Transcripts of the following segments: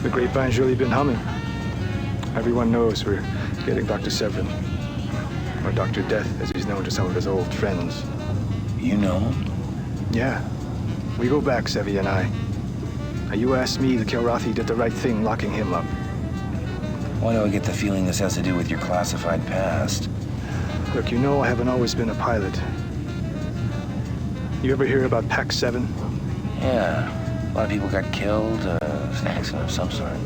The grapevine's really been humming. Everyone knows we're getting Dr. Severin. Or Dr. Death, as he's known to some of his old friends. You know him? Yeah. We go back, Sevi and I. Now, you asked me, the Kilrathi did the right thing locking him up. Why do I get the feeling this has to do with your classified past? Look, you know I haven't always been a pilot. You ever hear about Pac 7? Yeah. A lot of people got killed. It's an accident of some sort.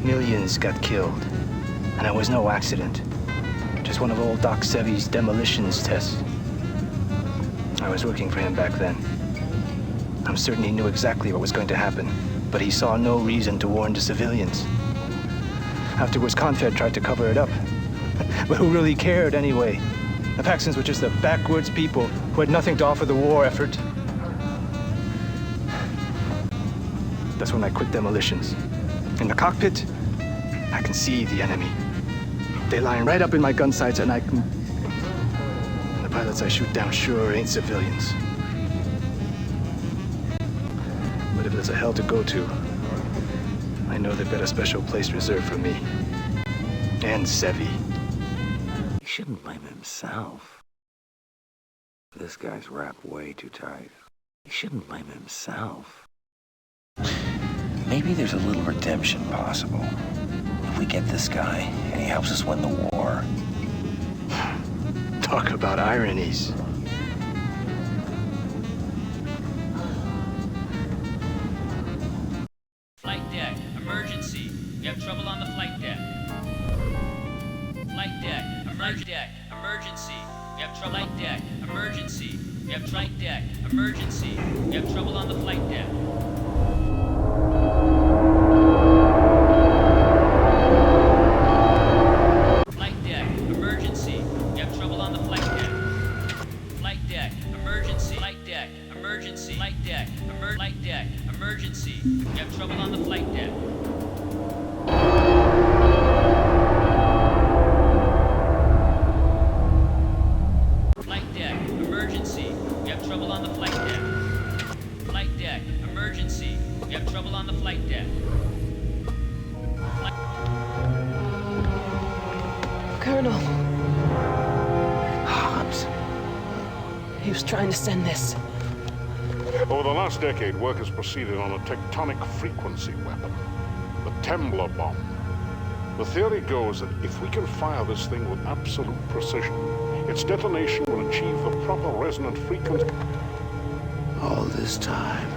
Millions got killed. And it was no accident. Just one of old Doc Sevi's demolitions tests. I was working for him back then. I'm certain he knew exactly what was going to happen, but he saw no reason to warn the civilians. Afterwards, Confed tried to cover it up. But who really cared anyway? The Paxtons were just a backwards people who had nothing to offer the war effort. That's when I quit demolitions. In the cockpit, I can see the enemy. They line right up in my gun sights, and I can... And the pilots I shoot down sure ain't civilians. But if there's a hell to go to, I know they've got a special place reserved for me. And Sevi. He shouldn't blame himself. This guy's wrapped way too tight. He shouldn't blame himself. Maybe there's a little redemption possible. If we get this guy, and he helps us win the war. Talk about ironies. Flight deck, emergency. We have trouble on the flight deck. Flight deck, emergency. We have trouble. Flight deck, emergency. We have flight deck, emergency. We have trouble on the flight deck. Flight deck, emergency. We have trouble on the flight deck. Flight deck, emergency. Flight deck, emergency. Flight deck, flight deck, emergency. We have trouble on the flight deck. Flight deck, emergency. We have trouble on the flight deck. Flight deck, emergency. We have trouble on the flight deck. Colonel. Hobbs. He was trying to send this. Over the last decade, work has proceeded on a tectonic frequency weapon, the Temblor bomb. The theory goes that if we can fire this thing with absolute precision, its detonation will achieve the proper resonant frequency. All this time,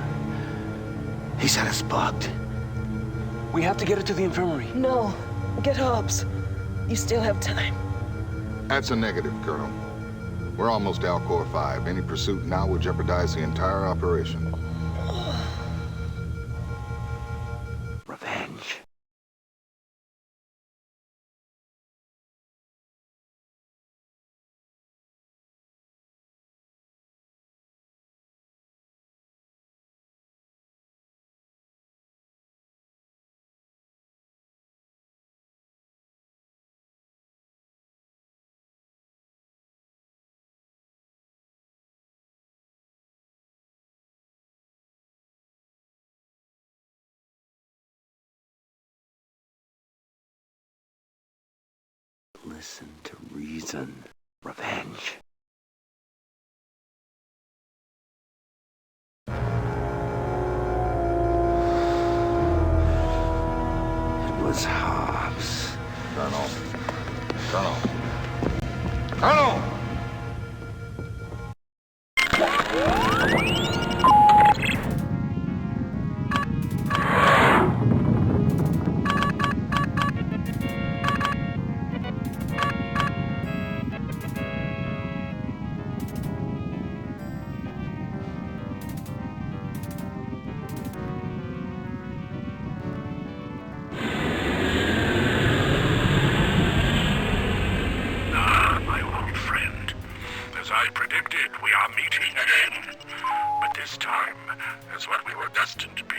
he's had us bugged. We have to get it to the infirmary. No. Get Hobbs. You still have time. That's a negative, Colonel. We're almost to Alcor 5. Any pursuit now would jeopardize the entire operation. Revenge. Listen to reason. Revenge. destined to be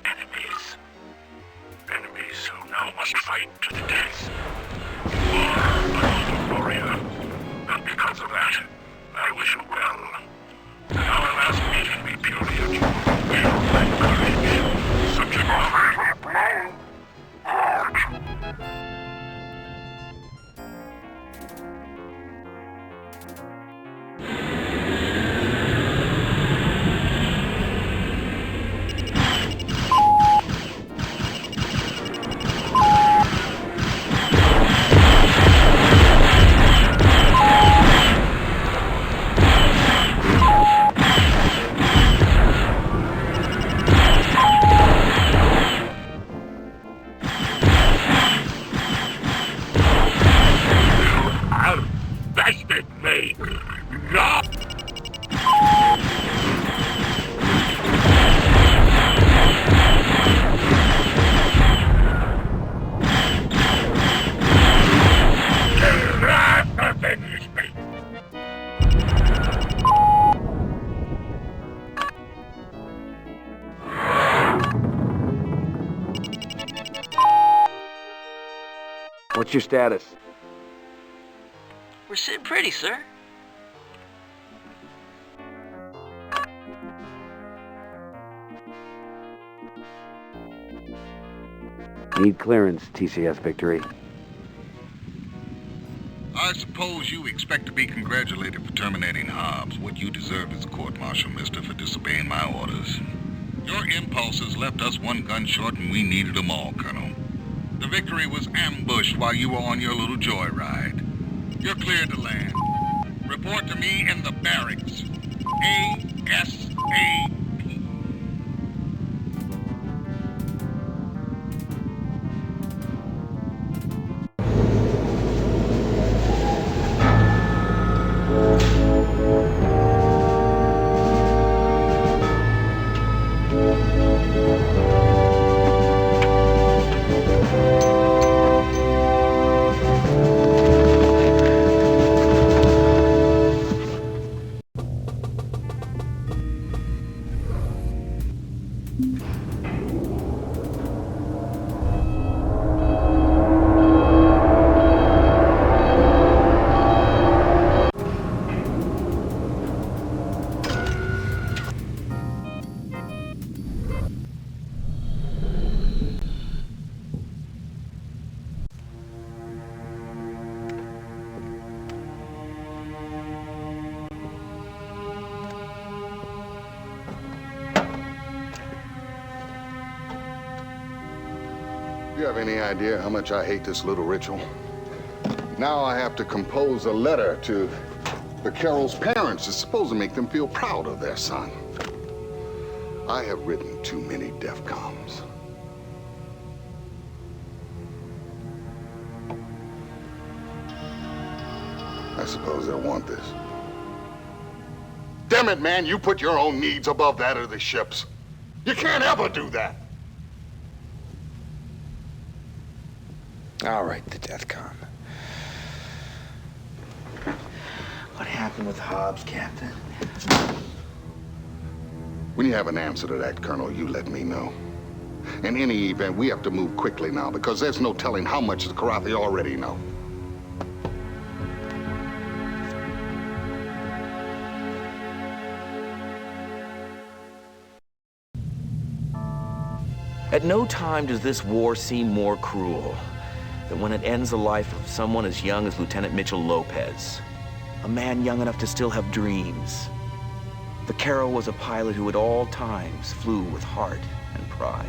enemies. Enemies who now must fight to the death. You are a noble warrior, and because of that, I wish you well. Our last meeting we purely at your will and courage. Such an offer will blow hard. Bested me! No! Avenge me! What's your status? We're sitting pretty, sir. Need clearance, TCS Victory. I suppose you expect to be congratulated for terminating Hobbs. What you deserve is a court-martial, mister, for disobeying my orders. Your impulses left us one gun short and we needed them all, Colonel. The Victory was ambushed while you were on your little joyride. You're cleared to land. Report to me in the barracks. ASAP. Do you have any idea how much I hate this little ritual? Now I have to compose a letter to the Carroll's parents. It's supposed to make them feel proud of their son. I have written too many DEFCONs. I suppose they'll want this. Damn it, man, you put your own needs above that of the ship's. You can't ever do that. All right, the DEFCON. What happened with Hobbs, Captain? When you have an answer to that, Colonel, you let me know. In any event, we have to move quickly now because there's no telling how much the Karathi already know. At no time does this war seem more cruel than when it ends the life of someone as young as Lieutenant Mitchell Lopez. A man young enough to still have dreams. The Carroll was a pilot who at all times flew with heart and pride.